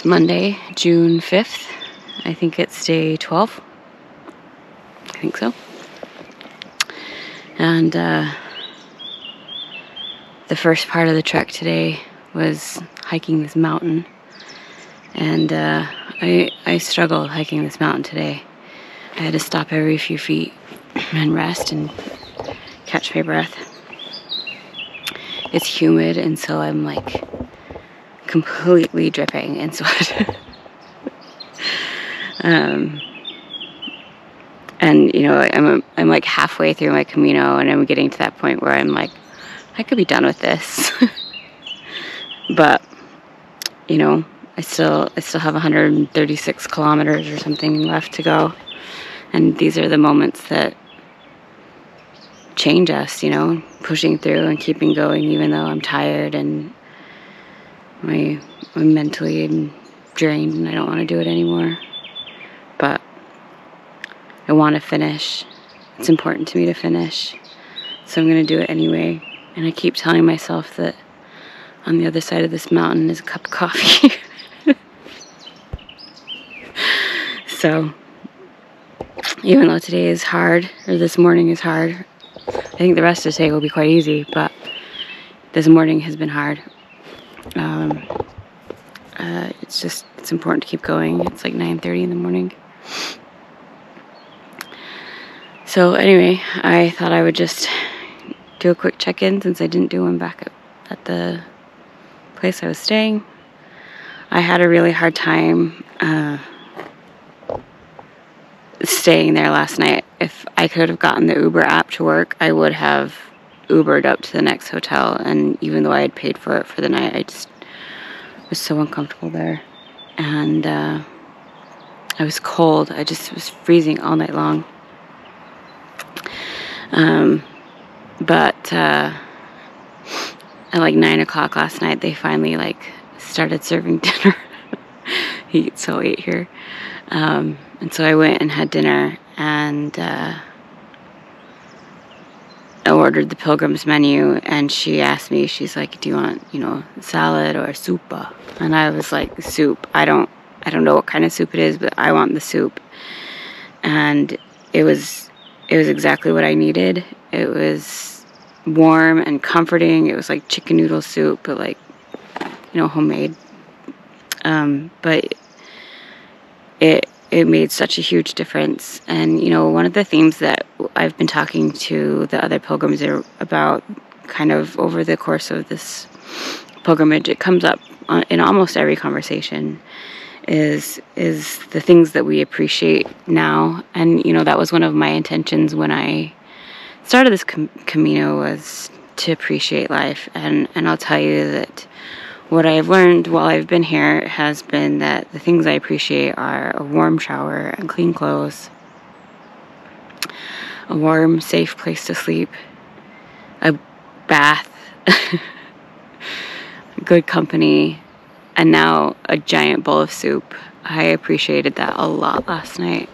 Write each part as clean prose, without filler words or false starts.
It's Monday, June 5th. I think it's day 12. I think so. And the first part of the trek today was hiking this mountain. And I struggled hiking this mountain today. I had to stop every few feet and rest and catch my breath. It's humid, and so I'm like completely dripping in sweat. And you know, I'm like halfway through my Camino, and I'm getting to that point where I'm like, I could be done with this. But you know, I still have 136 kilometers or something left to go, and these are the moments that change us, you know, pushing through and keeping going even though I'm tired and I'm mentally drained and I don't want to do it anymore. But I want to finish. It's important to me to finish, so I'm going to do it anyway. And I keep telling myself that on the other side of this mountain is a cup of coffee. So even though today is hard, or this morning is hard, I think the rest of the day will be quite easy, but this morning has been hard. It's important to keep going. It's like 9:30 in the morning. So anyway, I thought I would just do a quick check-in since I didn't do one back at the place I was staying. I had a really hard time staying there last night. If I could have gotten the Uber app to work, I would have Ubered up to the next hotel, and even though I had paid for it for the night, I just was so uncomfortable there. And I was cold. I just was freezing all night long. But at like 9 o'clock last night, they finally like started serving dinner. He eats so late here. And so I went and had dinner, and I ordered the Pilgrim's menu, and she asked me, she's like, do you want, you know, salad or soupa? And I was like, soup. I don't know what kind of soup it is, but I want the soup. And it was exactly what I needed. It was warm and comforting. It was like chicken noodle soup, but like, you know, homemade. But it made such a huge difference. And, you know, one of the themes that I've been talking to the other pilgrims about kind of over the course of this pilgrimage, it comes up in almost every conversation, is the things that we appreciate now. And, you know, that was one of my intentions when I started this Camino, was to appreciate life. And I'll tell you that what I've learned while I've been here has been that the things I appreciate are a warm shower and clean clothes, a warm, safe place to sleep, a bath, good company, and now a giant bowl of soup. I appreciated that a lot last night,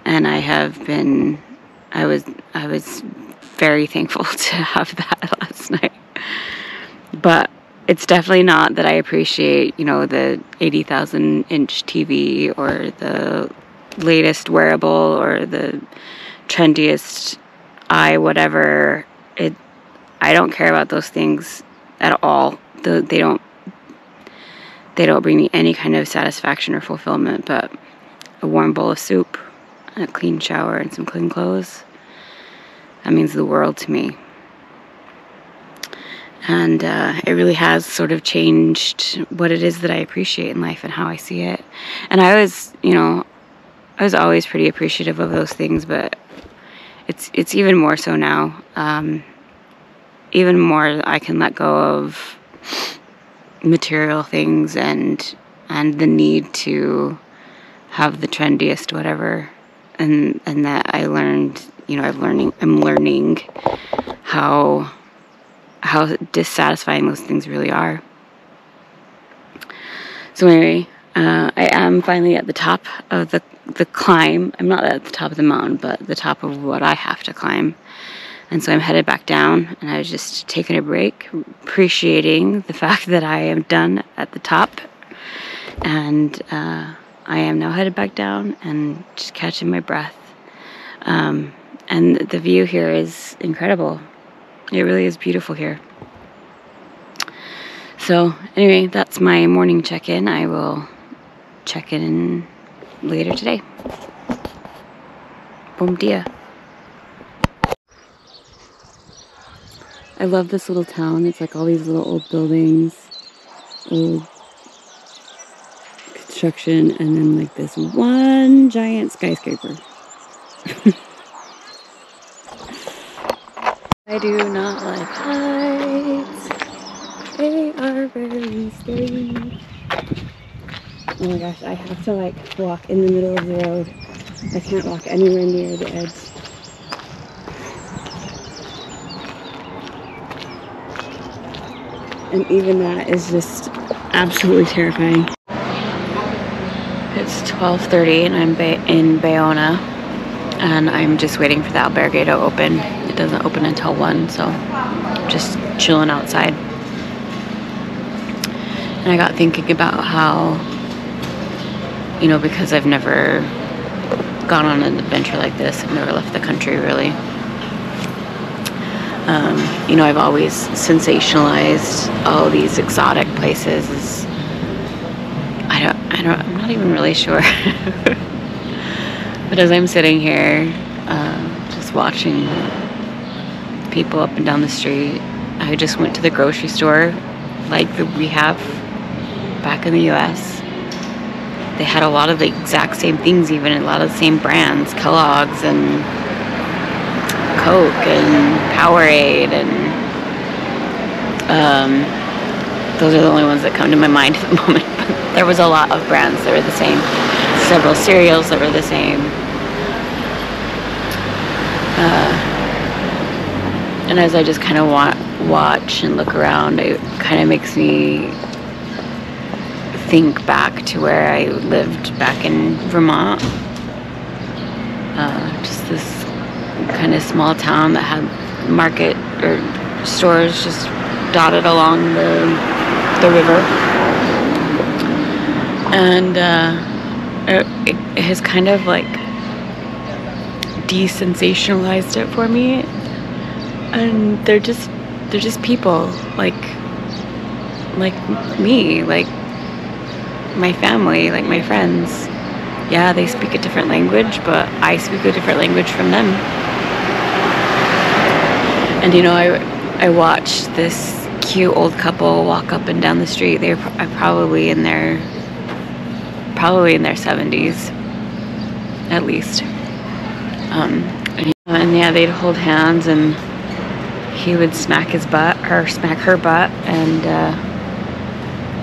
and I was very thankful to have that last night. But it's definitely not that I appreciate, you know, the 80,000 inch TV or the latest wearable or the trendiest whatever. I don't care about those things at all. They don't bring me any kind of satisfaction or fulfillment. But a warm bowl of soup, a clean shower, and some clean clothes, that means the world to me. And it really has sort of changed what it is that I appreciate in life and how I see it. And I was always pretty appreciative of those things, but it's even more so now. Even more, I can let go of material things and the need to have the trendiest whatever. And that I learned, you know, I'm learning how dissatisfying those things really are. So anyway, I am finally at the top of the climb. I'm not at the top of the mountain, but the top of what I have to climb. And so I'm headed back down, and I was just taking a break, appreciating the fact that I am done at the top, And I am now headed back down and just catching my breath. And the view here is incredible. It really is beautiful here. So anyway, that's my morning check-in. I will check in later today. Bom dia. I love this little town. It's like all these little old buildings, old construction, and then like this one giant skyscraper. I do not like heights. They are very scary. Oh my gosh, I have to like walk in the middle of the road. I can't walk anywhere near the edge. And even that is just absolutely terrifying. It's 12:30 and I'm in Baiona, and I'm just waiting for the Albergue to open. It doesn't open until 1, so I'm just chilling outside. And I got thinking about how, you know, because I've never gone on an adventure like this, I've never left the country really. You know, I've always sensationalized all these exotic places. I'm not even really sure. But as I'm sitting here, just watching people up and down the street, I just went to the grocery store like we have back in the US. They had a lot of the exact same things, even a lot of the same brands, Kellogg's and Coke and Powerade, and those are the only ones that come to my mind at the moment. But there was a lot of brands that were the same, several cereals that were the same. And as I just kind of watch and look around, it kind of makes me think back to where I lived back in Vermont. Just this kind of small town that had market or stores just dotted along the river. And it has kind of like desensationalized it for me. And they're just people like me, like my family, like my friends. Yeah, they speak a different language, but I speak a different language from them. And you know, I watched this cute old couple walk up and down the street. They're probably in their 70s, at least. And yeah, they'd hold hands, and he would smack his butt or smack her butt, and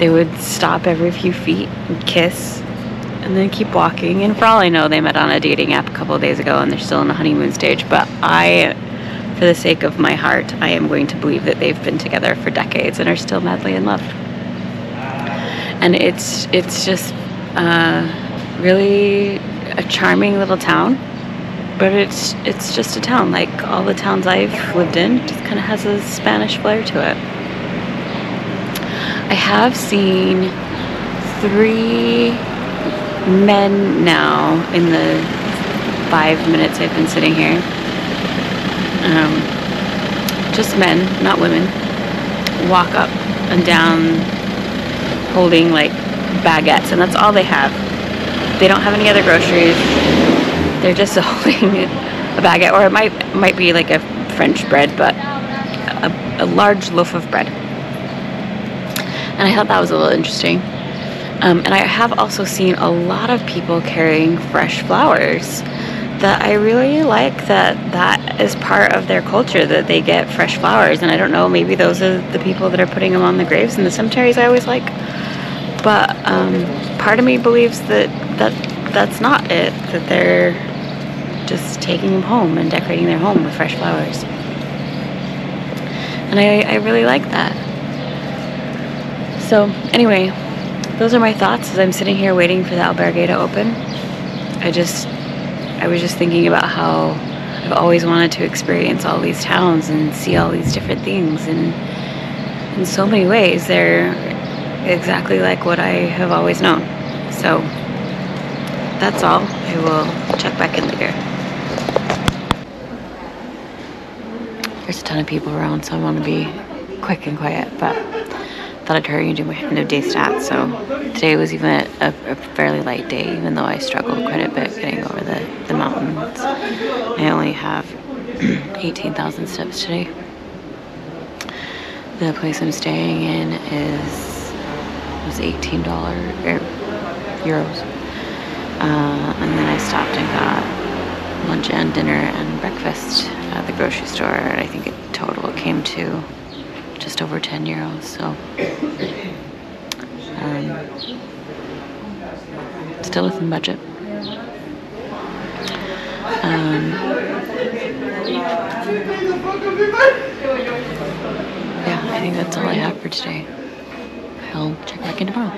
they would stop every few feet and kiss, and then keep walking. And for all I know, they met on a dating app a couple of days ago, and they're still in the honeymoon stage. But for the sake of my heart, I am going to believe that they've been together for decades and are still madly in love. And it's just really a charming little town, but it's just a town like all the towns I've lived in. It just kind of has a Spanish flair to it. I have seen 3 men now in the 5 minutes I've been sitting here. Just men, not women, walk up and down holding like baguettes, and that's all they have. They don't have any other groceries. They're just holding a baguette, or it might be like a French bread, but a large loaf of bread. And I thought that was a little interesting. And I have also seen a lot of people carrying fresh flowers. That I really like that is part of their culture, that they get fresh flowers. And I don't know, maybe those are the people that are putting them on the graves in the cemeteries I always like. But part of me believes that's not it, that they're just taking them home and decorating their home with fresh flowers. And I really like that. So anyway, those are my thoughts as I'm sitting here waiting for the Albergue to open. I was just thinking about how I've always wanted to experience all these towns and see all these different things, and in so many ways they're exactly like what I have always known. So that's all. I will check back in later. There's a ton of people around, so I want to be quick and quiet, but thought I'd hurry and do my end of day stats. So today was even a fairly light day, even though I struggled quite a bit getting over the mountains. I only have 18,000 steps today. The place I'm staying in was $18 euros, and then I stopped and got lunch and dinner and breakfast at the grocery store, and I think in total it came to just over 10 euros. So still within budget. Yeah, I think that's all I have for today. I'll check back in tomorrow.